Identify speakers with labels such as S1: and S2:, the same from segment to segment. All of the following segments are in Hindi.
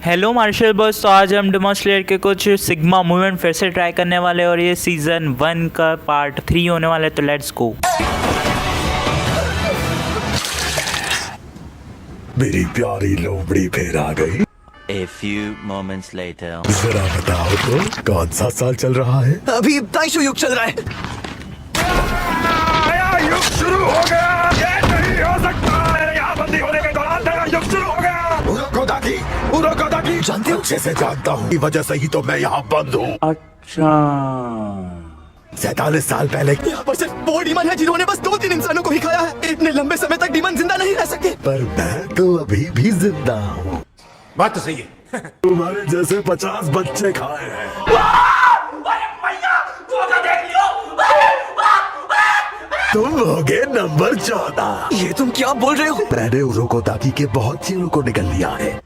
S1: Hello martial boss. तो आज हम डेमन स्लेयर के कुछ सिग्मा मूवमेंट फिर से ट्राई करने वाले हैं और ये सीजन 1 का पार्ट 3 होने वाला है, तो लेट्स गो।
S2: मेरी प्यारी लोमड़ी फिर आ गई।
S3: A few moments later.
S2: जरा बताओ तो कौन सा साल चल रहा है?
S4: अभी दाइशो युग चल रहा है।
S2: नया युग शुरू हो गया। ये नहीं हो सकता। मेरे यहाँ बंदी होने के दौरान नया युग शुरू हो गया। उरोकोदाकी
S4: जानते हो?
S2: अच्छे से जानता हूँ। इस वजह से ही तो मैं यहाँ बंद हूँ।
S1: अच्छा,
S2: 47 साल पहले
S4: यहाँ पर सिर्फ वो डीमन है जिन्होंने बस 2-3 इंसानों को ही खाया है। इतने लंबे समय तक डीमन जिंदा नहीं रह सकते।
S2: पर मैं तो अभी भी जिंदा हूँ।
S5: बात तो सही है।
S2: तुम्हारे जैसे 50 बच्चे खाए हैं। तुम होगे नंबर 14।
S4: ये तुम क्या बोल रहे हो?
S2: मैंने उरोकोदाकी के बहुत चीजों को निकल लिया है।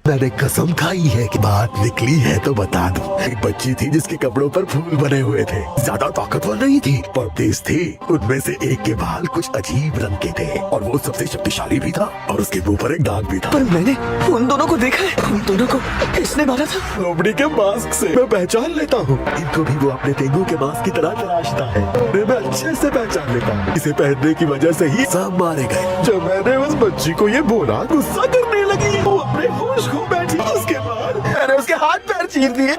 S2: मैंने कसम खाई है कि बात निकली है तो बता दूं। एक बच्ची थी जिसके कपड़ों पर फूल बने हुए थे। ज्यादा ताकतवर नहीं थी पर तेज थी। उनमें से एक के बाल कुछ अजीब रंग के थे और वो सबसे शक्तिशाली भी था और उसके मुंह पर एक दाग भी था।
S4: पर मैंने उन दोनों को देखा है। उन दोनों को किसने मारा था?
S2: लोमड़ी के मास्क से मैं पहचान लेता हूँ। इनको भी वो अपने तेंदुओं के मास्क की तरह तराशता है। उन्हें मैं अच्छे से पहचान लेता हूँ। इसे पहनने की वजह से ही सब मारे गए। जब मैंने उस बच्ची को ये बोला, गुस्सा करने लगी। वो अपने होश खो बैठी। उसके बाद मैंने उसके हाथ पैर चीर दिए।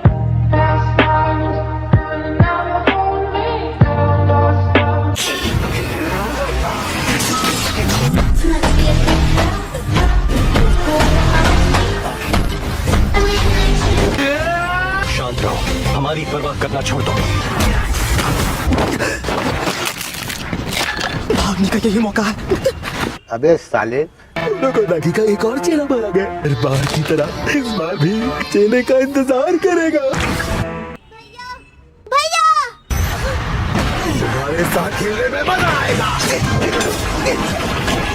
S4: शांत रहो, हमारी परवाह करना छोड़ दो। भागने का यही मौका है।
S5: अबे साले,
S2: उरोकोदाकी का एक और चेला मारा गया। हर बार की तरह इस बार भी चेले का इंतजार करेगा। भैया, तुम्हारे साथ खेलने में मजा आएगा।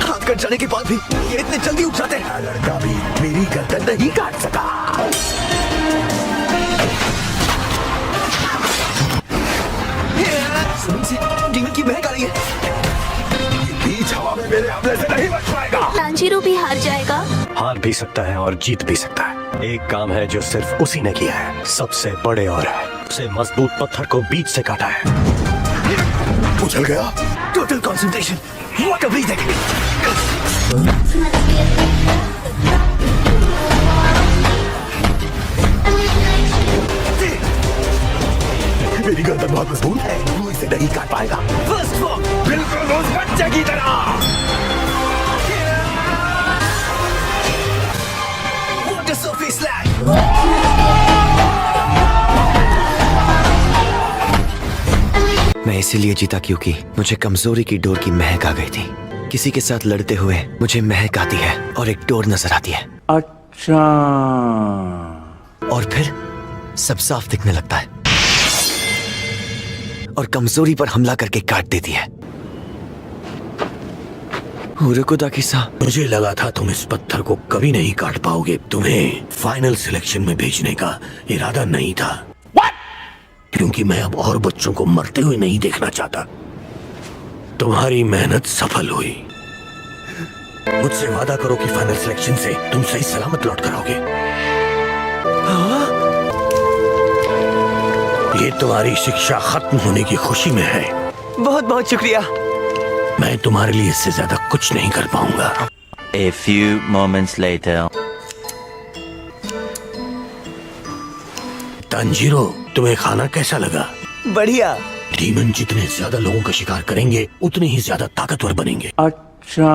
S4: हाथ कट जाने के बाद भी ये इतने जल्दी उठ जाते हैं।
S2: लड़का भी मेरी गर्दन नहीं काट सका।
S4: जमीन से डीमन की महक आ रही है।
S2: बीच हवा में मेरे हमले से नहीं बच पाएगा।
S6: तांजीरो भी हार जाएगा।
S7: हार भी सकता है और जीत भी सकता है। एक काम है जो सिर्फ उसी ने किया है, सबसे बड़े और है। उसे मजबूत पत्थर को बीच से काटा है।
S2: उछल गया।
S4: Total concentration, water breathing.
S2: मेरी गर्दन बहुत मजबूत है, वो इसे नहीं काट पाएगा।
S4: फर्स्ट फॉर्म,
S2: बिल्कुल उस बच्चे की तरह।
S4: Water surface slash. मैं इसीलिए जीता क्योंकि मुझे कमजोरी की डोर की महक आ गई थी। किसी के साथ लड़ते हुए मुझे महक आती है और एक डोर नजर आती है।
S1: अच्छा।
S4: और फिर सब साफ दिखने लगता है और कमजोरी पर हमला करके काट देती है। उरोकोदाकी-सा,
S8: मुझे लगा था तुम इस पत्थर को कभी नहीं काट पाओगे। तुम्हें फाइनल सिलेक्शन में भेजने का इरादा नहीं था। क्योंकि मैं अब और बच्चों को मरते हुए नहीं देखना चाहता। तुम्हारी मेहनत सफल हुई। मुझसे वादा करो कि फाइनल सिलेक्शन से तुम सही सलामत लौट कर आओगे। ये तुम्हारी शिक्षा खत्म होने की खुशी में है।
S4: बहुत बहुत शुक्रिया।
S8: मैं तुम्हारे लिए इससे ज्यादा कुछ नहीं कर पाऊंगा।
S3: A few moments later.
S8: Tanjiro, तुम्हें खाना कैसा लगा?
S4: बढ़िया।
S8: डीमन जितने ज्यादा लोगों का शिकार करेंगे उतने ही ज्यादा ताकतवर बनेंगे।
S1: अच्छा,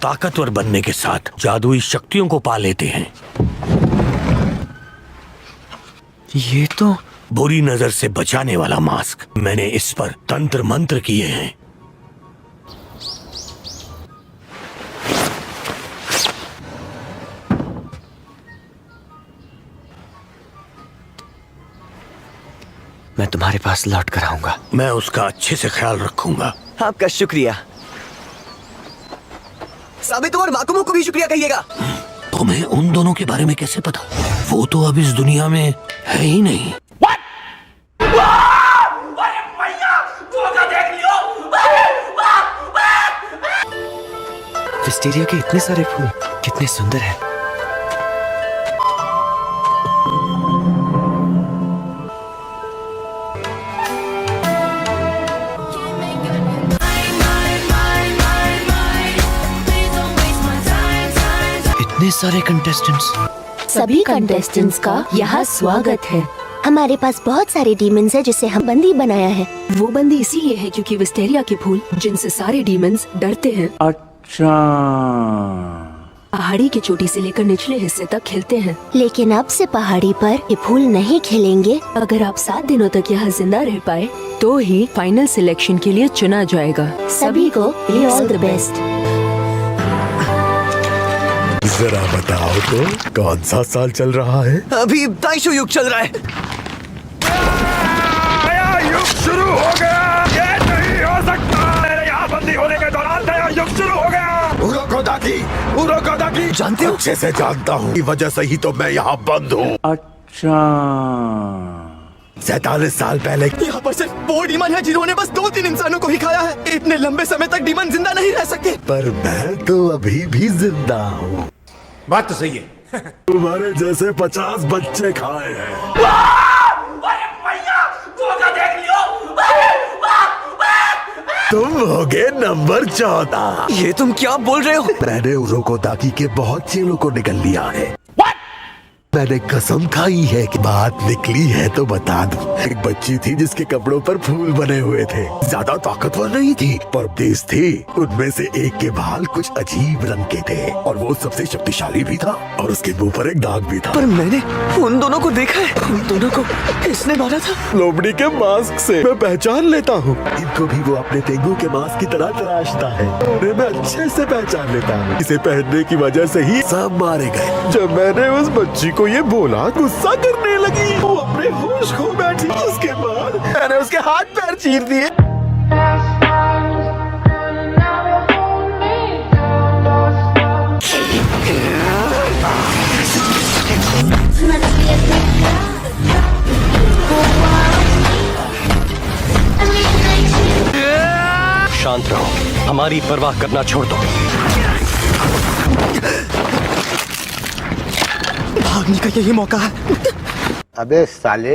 S8: ताकतवर बनने के साथ जादुई शक्तियों को पा लेते हैं।
S4: ये तो
S8: बुरी नजर से बचाने वाला मास्क। मैंने इस पर तंत्र मंत्र किए हैं।
S4: मैं तुम्हारे पास लौट कर आऊंगा।
S8: मैं उसका अच्छे से ख्याल रखूंगा।
S4: आपका शुक्रिया। साबितो और माकुमो को भी शुक्रिया कहिएगा।
S8: तुम्हें उन दोनों के बारे में कैसे पता? वो तो अब इस दुनिया में है ही नहीं।
S4: विस्टेरिया के इतने सारे फूल कितने सुंदर हैं। इतने सारे कंटेस्टेंट्स।
S6: सभी कंटेस्टेंट्स का यहाँ स्वागत है। हमारे पास बहुत सारे डीमंस हैं जिसे हम बंदी बनाया है।
S9: वो बंदी इसीलिए है क्योंकि विस्टेरिया के फूल जिनसे सारे डीमंस डरते हैं
S8: अच्छा,
S9: पहाड़ी की चोटी से लेकर निचले हिस्से तक खिलते हैं।
S6: लेकिन अब से पहाड़ी पर ये फूल नहीं खिलेंगे।
S9: अगर आप 7 दिनों तक यहाँ जिंदा रह पाए तो ही फाइनल सिलेक्शन के लिए चुना जाएगा।
S6: सभी को ऑल द बेस्ट।
S2: जरा बताओ तो कौन सा साल चल रहा है?
S4: अभी दाइशो युग चल रहा है।
S7: युग शुरू हो गया। ये नहीं हो सकता। मेरे यहाँ बंदी होने के दौरान नया युग शुरू हो गया। उरोकोदाकी
S2: जानते हो? अच्छे से जानता हूँ। की वजह से ही तो मैं यहाँ बंद हूँ।
S8: अच्छा,
S2: 47 साल पहले
S4: यहाँ पर सिर्फ वो डीमन है जिन्होंने बस 2-3 इंसानों को ही खाया है। इतने लंबे समय तक डीमन जिंदा नहीं रह सकते।
S2: पर मैं तो अभी भी जिंदा हूँ।
S5: बात तो सही है।
S2: तुम्हारे जैसे 50 बच्चे खाए हैं। तुम होगे नंबर 14।
S4: ये तुम क्या बोल रहे हो?
S2: मैंने उरोकोदाकी के बहुत चेलों को निकल लिया है। मैंने कसम खाई है कि बात निकली है तो बता दूं। एक बच्ची थी जिसके कपड़ों पर फूल बने हुए थे। ज्यादा ताकतवर नहीं थी पर तेज थी। उनमें से एक के बाल कुछ अजीब रंग के थे और वो सबसे शक्तिशाली भी था और उसके मुंह पर एक दाग भी था।
S4: पर मैंने उन दोनों को देखा है। उन दोनों को किसने मारा था?
S2: लोमड़ी के मास्क से मैं पहचान लेता हूँ। इनको भी वो अपने तेंगू के मास्क की तरह तराशता है। उन्हें मैं अच्छे से पहचान लेता हूँ। इसे पहनने की वजह से ही सब मारे गए। जब मैंने उस बच्ची को ये बोला गुस्सा करने लगी। वो अपने होश खो बैठी। उसके बाद मैंने उसके हाथ पैर चीर दिए।
S7: शांत रहो। हमारी परवाह करना छोड़ दो।
S4: भागने का यही मौका है।
S5: अबे साले,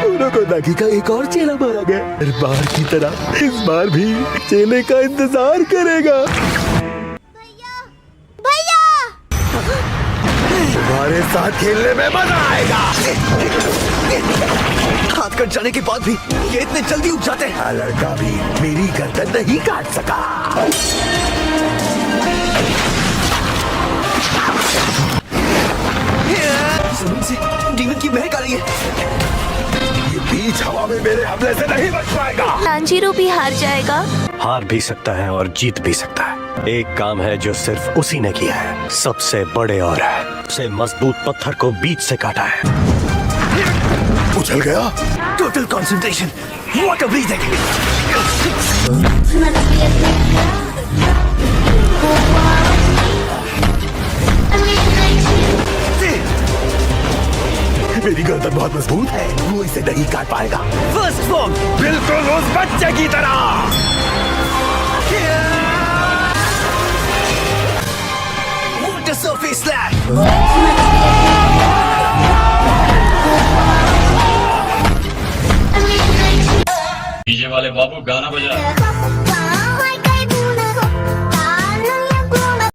S2: उरोकोदाकी का एक और चेला मारा गया। हर बार की तरह इस बार भी चेले का इंतजार करेगा।
S6: भैया
S2: तुम्हारे साथ खेलने में मजा आएगा।
S4: हाथ कट जाने के बाद भी ये इतने जल्दी उग जाते हैं।
S2: लड़का भी मेरी गर्दन नहीं काट सका।
S4: जमीन से डीमन की महक आ रही है।
S2: ये बीच हवा में मेरे हमले से नहीं बच पाएगा।
S6: तांजीरो भी हार जाएगा।
S7: हार भी सकता है और जीत भी सकता है। एक काम है जो सिर्फ उसी ने किया है। सबसे बड़े और है। उसे मजबूत पत्थर को बीच से काटा है।
S2: उछल गया।
S4: Total concentration, water breathing.
S2: मेरी गर्दन बहुत मजबूत है। वो इसे नहीं काट पाएगा।
S4: फर्स्ट फॉर्म,
S7: बिल्कुल उस बच्चे की तरह।
S4: Water surface slash.
S10: डीजे वाले बाबू गाना बजा।